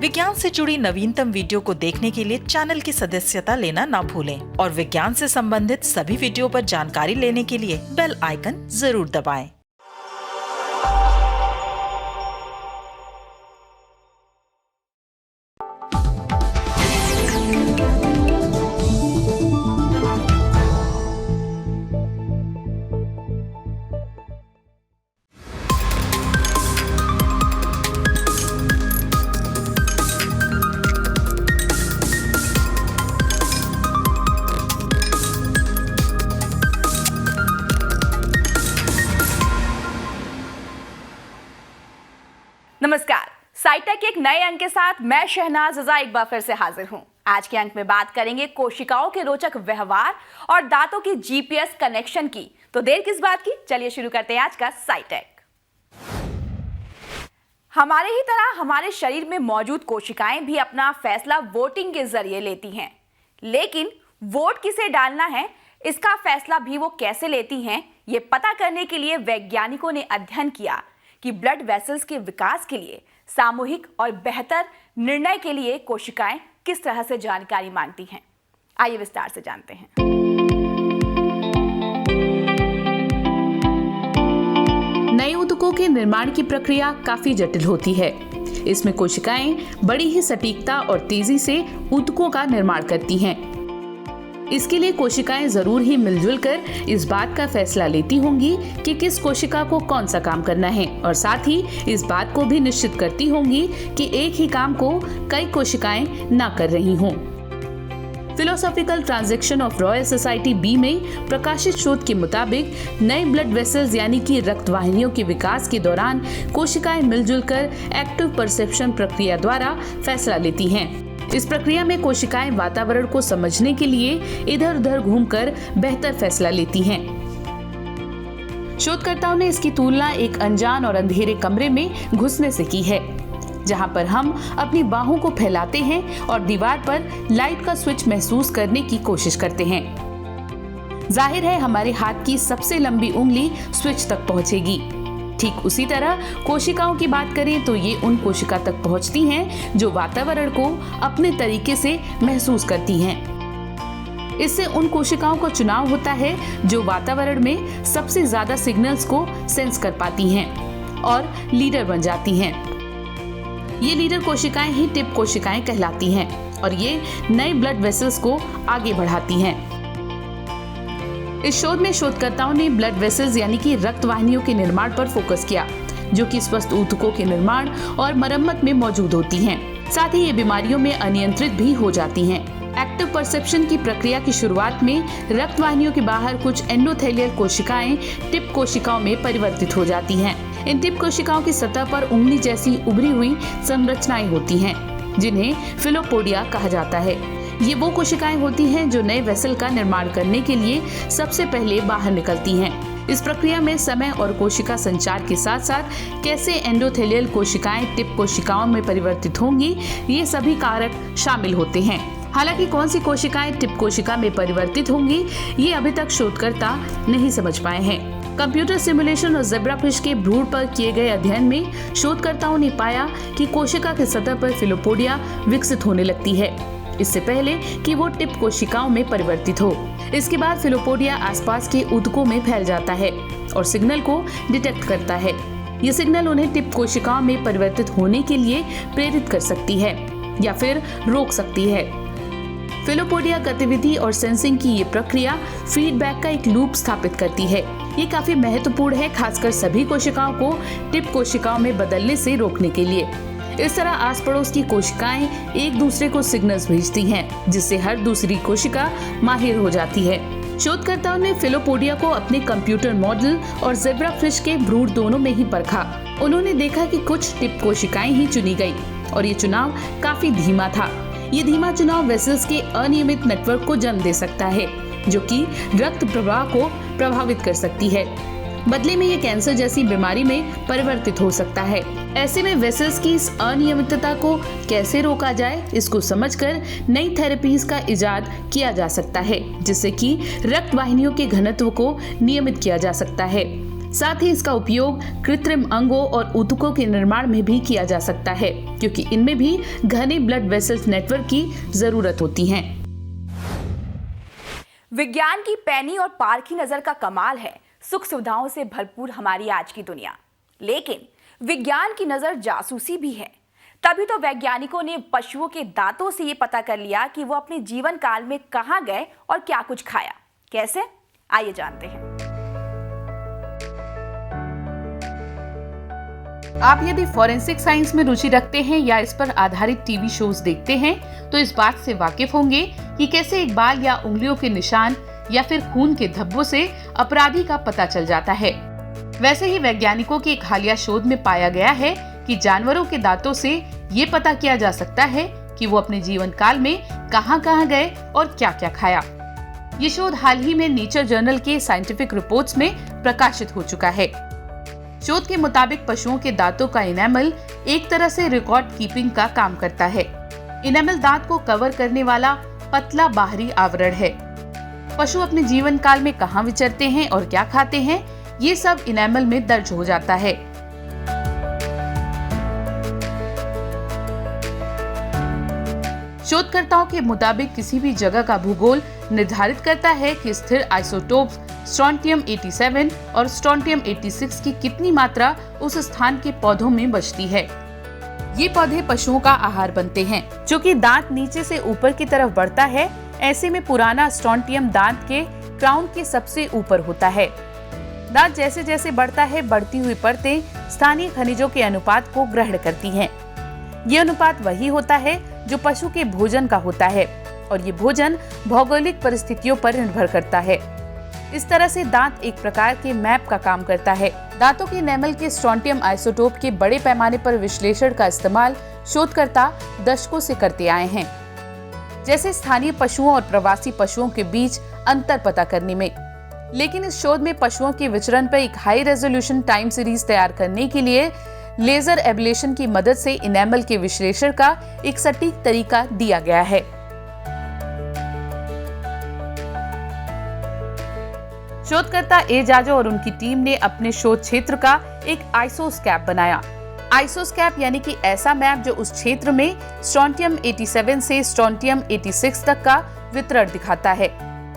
विज्ञान से जुड़ी नवीनतम वीडियो को देखने के लिए चैनल की सदस्यता लेना ना भूलें और विज्ञान से संबंधित सभी वीडियो पर जानकारी लेने के लिए बेल आइकन जरूर दबाएं। नमस्कार, साइटेक के एक नए अंक के साथ मैं शहनाज रजा एक बार फिर से हाजिर हूं। आज के अंक में बात करेंगे कोशिकाओं के रोचक व्यवहार और दांतों की जीपीएस कनेक्शन की। तो देर किस बात की, चलिए शुरू करते हैं आज का साइटेक। हमारे ही तरह हमारे शरीर में मौजूद कोशिकाएं भी अपना फैसला वोटिंग के जरिए लेती हैं, लेकिन वोट किसे डालना है, इसका फैसला भी वो कैसे लेती हैं, ये पता करने के लिए वैज्ञानिकों ने अध्ययन किया कि ब्लड वेसल्स के विकास के लिए, सामूहिक और बेहतर निर्णय के लिए कोशिकाएं किस तरह से जानकारी मांगती हैं। आइए विस्तार से जानते हैं। नए ऊतकों के निर्माण की प्रक्रिया काफी जटिल होती है। इसमें कोशिकाएं बड़ी ही सटीकता और तेजी से ऊतकों का निर्माण करती हैं। इसके लिए कोशिकाएं जरूर ही मिलजुल कर इस बात का फैसला लेती होंगी कि किस कोशिका को कौन सा काम करना है, और साथ ही इस बात को भी निश्चित करती होंगी कि एक ही काम को कई कोशिकाएं ना कर रही हों। Philosophical transaction of royal society B में प्रकाशित शोध के मुताबिक नए ब्लड वेसल्स यानी कि रक्त वाहिनियों के विकास के दौरान कोशिकाएं मिलजुल कर एक्टिव परसेप्शन प्रक्रिया द्वारा फैसला लेती हैं। इस प्रक्रिया में कोशिकाएं वातावरण को समझने के लिए इधर उधर घूमकर बेहतर फैसला लेती हैं। शोधकर्ताओं ने इसकी तुलना एक अनजान और अंधेरे कमरे में घुसने से की है, जहां पर हम अपनी बाहों को फैलाते हैं और दीवार पर लाइट का स्विच महसूस करने की कोशिश करते हैं। जाहिर है हमारे हाथ की सबसे लंबी उंगली स्विच तक पहुंचेगी। ठीक उसी तरह कोशिकाओं की बात करें तो ये उन कोशिका तक पहुंचती हैं जो वातावरण को अपने तरीके से महसूस करती हैं। इससे उन कोशिकाओं का चुनाव होता है जो वातावरण में सबसे ज्यादा सिग्नल्स को सेंस कर पाती हैं और लीडर बन जाती हैं। ये लीडर कोशिकाएं ही टिप कोशिकाएं कहलाती हैं और ये नए ब्लड वेसल्स को आगे बढ़ाती हैं। इस शोध में शोधकर्ताओं ने ब्लड वेसल्स यानी कि रक्त वाहिनियों के निर्माण पर फोकस किया, जो कि स्वस्थ ऊतकों के निर्माण और मरम्मत में मौजूद होती हैं। साथ ही ये बीमारियों में अनियंत्रित भी हो जाती हैं। एक्टिव परसेप्शन की प्रक्रिया की शुरुआत में रक्त वाहिनियों के बाहर कुछ एंडोथेलियल कोशिकाएं टिप कोशिकाओं में परिवर्तित हो जाती हैं। इन टिप कोशिकाओं की सतह पर उंगली जैसी उभरी हुई संरचनाएं होती हैं, जिन्हें फिलोपोडिया कहा जाता है। ये वो कोशिकाएं होती हैं जो नए वेसल का निर्माण करने के लिए सबसे पहले बाहर निकलती हैं। इस प्रक्रिया में समय और कोशिका संचार के साथ साथ कैसे एंडोथेलियल कोशिकाएं टिप कोशिकाओं में परिवर्तित होंगी, ये सभी कारक शामिल होते हैं। हालांकि कौन सी कोशिकाएं टिप कोशिका में परिवर्तित होंगी, ये अभी तक शोधकर्ता नहीं समझ पाए हैं। कंप्यूटर सिमुलेशन और ज़ेब्रा फिश के भ्रूण पर किए गए अध्ययन में शोधकर्ताओं ने पाया कि कोशिका के सतह पर फिलोपोडिया विकसित होने लगती है, इससे पहले कि वो टिप कोशिकाओं में परिवर्तित हो। इसके बाद फिलोपोडिया आसपास के ऊतकों में फैल जाता है और सिग्नल को डिटेक्ट करता है। ये सिग्नल उन्हें टिप कोशिकाओं में परिवर्तित होने के लिए प्रेरित कर सकती है या फिर रोक सकती है। फिलोपोडिया गतिविधि और सेंसिंग की ये प्रक्रिया फीडबैक का एक लूप स्थापित करती है। ये काफी महत्वपूर्ण है, खासकर सभी कोशिकाओं को टिप कोशिकाओं में बदलने से रोकने के लिए। इस तरह आस पड़ोस की कोशिकाएं एक दूसरे को सिग्नल्स भेजती हैं, जिससे हर दूसरी कोशिका माहिर हो जाती है। शोधकर्ताओं ने फिलोपोडिया को अपने कंप्यूटर मॉडल और ज़ेब्रा फिश के भ्रूण दोनों में ही परखा। उन्होंने देखा कि कुछ टिप कोशिकाएं ही चुनी गई और ये चुनाव काफी धीमा था। ये धीमा चुनाव वेसल्स के अनियमित नेटवर्क को जन्म दे सकता है, जो कि रक्त प्रवाह को प्रभावित कर सकती है। बदले में ये कैंसर जैसी बीमारी में परिवर्तित हो सकता है। ऐसे में वेसल्स की इस अनियमितता को कैसे रोका जाए, इसको समझकर नई थेरेपीज का इजाद किया जा सकता है, जिससे कि रक्त वाहिनियों के घनत्व को नियमित किया जा सकता है। साथ ही इसका उपयोग कृत्रिम अंगों और ऊतकों के निर्माण में भी किया जा सकता है, क्योंकि इनमें भी घने ब्लड वेसल्स नेटवर्क की जरूरत होती है। विज्ञान की पैनी और पारखी नजर का कमाल है सुख सुविधाओं से भरपूर हमारी आज की दुनिया, लेकिन विज्ञान की नजर जासूसी भी है। तभी तो वैज्ञानिकों ने पशुओं के दांतों से ये पता कर लिया कि वो अपने जीवन काल में कहां गए और क्या कुछ खाया। कैसे, आइए जानते हैं। आप यदि फॉरेंसिक साइंस में रुचि रखते हैं या इस पर आधारित टीवी शोज देखते हैं तो इस बात से वाकिफ होंगे कि कैसे एक बाल या उंगलियों के निशान या फिर खून के धब्बों से अपराधी का पता चल जाता है। वैसे ही वैज्ञानिकों के एक हालिया शोध में पाया गया है कि जानवरों के दांतों से ये पता किया जा सकता है कि वो अपने जीवन काल में कहां-कहां गए और क्या-क्या खाया। ये शोध हाल ही में नेचर जर्नल के साइंटिफिक रिपोर्ट्स में प्रकाशित हो चुका है। शोध के मुताबिक पशुओं के दांतों का इनेमल एक तरह से रिकॉर्ड कीपिंग का काम करता है। इनेमल दांत को कवर करने वाला पतला बाहरी आवरण है। पशु अपने जीवन काल में कहां विचरते हैं और क्या खाते हैं, ये सब इनेमल में दर्ज हो जाता है। शोधकर्ताओं के मुताबिक किसी भी जगह का भूगोल निर्धारित करता है कि स्थिर आइसोटोप्स स्ट्रोंटियम 87 और स्ट्रोंटियम 86 की कितनी मात्रा उस स्थान के पौधों में बचती है। ये पौधे पशुओं का आहार बनते हैं। चूँकि दांत नीचे से ऊपर की तरफ बढ़ता है, ऐसे में पुराना स्ट्रोंटियम दांत के क्राउन के सबसे ऊपर होता है। दांत जैसे जैसे बढ़ता है, बढ़ती हुई परतें स्थानीय खनिजों के अनुपात को ग्रहण करती हैं। ये अनुपात वही होता है जो पशु के भोजन का होता है और ये भोजन भौगोलिक परिस्थितियों पर निर्भर करता है। इस तरह से दांत एक प्रकार के मैप का काम करता है। दांतों के इनेमल के स्ट्रोंटियम आइसोटोप के बड़े पैमाने पर विश्लेषण का इस्तेमाल शोधकर्ता दशकों से करते आए हैं, जैसे स्थानीय पशुओं और प्रवासी पशुओं के बीच अंतर पता करने में। लेकिन इस शोध में पशुओं के विचरण पर एक हाई रेजोल्यूशन टाइम सीरीज तैयार करने के लिए लेजर एब्लेशन की मदद से इनेमल के विश्लेषण का एक सटीक तरीका दिया गया है। शोधकर्ता एजाजो और उनकी टीम ने अपने शोध क्षेत्र का एक आइसोस्कैप बनाया। आइसोस्कैप यानी कि ऐसा मैप जो उस क्षेत्र में स्ट्रोंटियम 87 से स्ट्रोंटियम 86 तक का वितरण दिखाता है।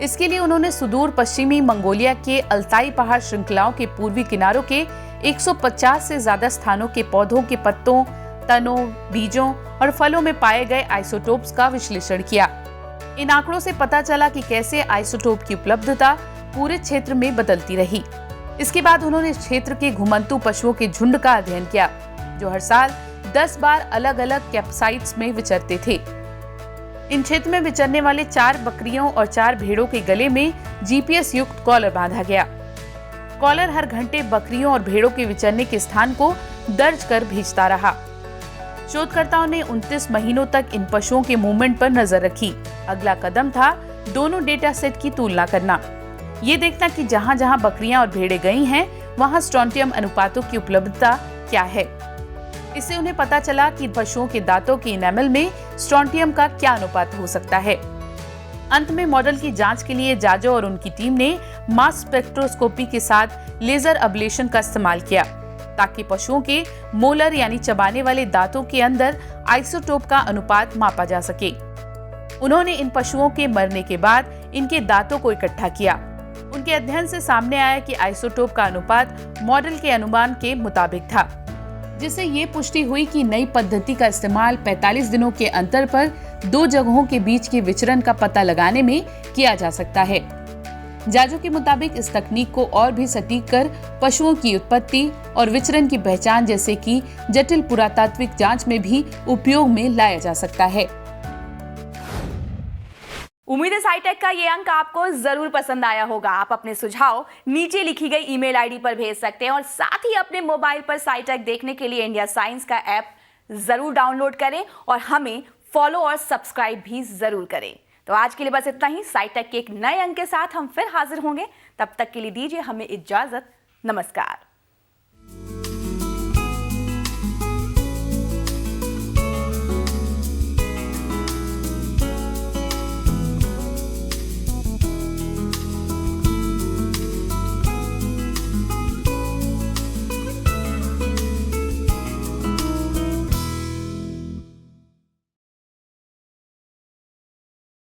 इसके लिए उन्होंने सुदूर पश्चिमी मंगोलिया के अल्ताई पहाड़ श्रृंखलाओं के पूर्वी किनारों के 150 से ज्यादा स्थानों के पौधों के पत्तों, तनों, बीजों और फलों में पाए गए आइसोटोप्स का विश्लेषण किया। इन आंकड़ों से पता चला कि कैसे आइसोटोप की उपलब्धता पूरे क्षेत्र में बदलती रही। इसके बाद उन्होंने इस क्षेत्र के घुमंतू पशुओं के झुंड का अध्ययन किया, जो हर साल 10 बार अलग अलग कैंपसाइट्स में विचरते थे। इन क्षेत्र में विचरने वाले 4 बकरियों और 4 भेड़ों के गले में जीपीएस युक्त कॉलर बांधा गया। कॉलर हर घंटे बकरियों और भेड़ों के विचरने के स्थान को दर्ज कर भेजता रहा। शोधकर्ताओं ने 29 महीनों तक इन पशुओं के मूवमेंट पर नजर रखी। अगला कदम था दोनों डेटा सेट की तुलना करना, ये देखना कि जहां जहां बकरियां और भेड़ें गई हैं, वहां स्ट्रोंटियम अनुपातों की उपलब्धता क्या है। इससे उन्हें पता चला कि पशुओं के दांतों के इनेमल में स्ट्रोंटियम का क्या अनुपात हो सकता है। अंत में मॉडल की जांच के लिए जाजो और उनकी टीम ने मास स्पेक्ट्रोस्कोपी के साथ लेजर अब्लेशन का इस्तेमाल किया, ताकि पशुओं के मोलर यानी चबाने वाले दांतों के अंदर आइसोटोप का अनुपात मापा जा सके। उन्होंने इन पशुओं के मरने के बाद इनके दांतों को इकट्ठा किया। उनके अध्ययन से सामने आया कि आइसोटोप का अनुपात मॉडल के अनुमान के मुताबिक था, जिससे ये पुष्टि हुई कि नई पद्धति का इस्तेमाल 45 दिनों के अंतर पर 2 जगहों के बीच के विचरण का पता लगाने में किया जा सकता है। जाजो के मुताबिक इस तकनीक को और भी सटीक कर पशुओं की उत्पत्ति और विचरण की पहचान जैसे कि जटिल पुरातात्विक जांच में भी उपयोग में लाया जा सकता है। उम्मीद है साइटेक का ये अंक आपको जरूर पसंद आया होगा। आप अपने सुझाव नीचे लिखी गई ईमेल आईडी पर भेज सकते हैं और साथ ही अपने मोबाइल पर साइटेक देखने के लिए इंडिया साइंस का ऐप जरूर डाउनलोड करें और हमें फॉलो और सब्सक्राइब भी जरूर करें। तो आज के लिए बस इतना ही। साइटेक के एक नए अंक के साथ हम फिर हाजिर होंगे। तब तक के लिए दीजिए हमें इजाजत। नमस्कार।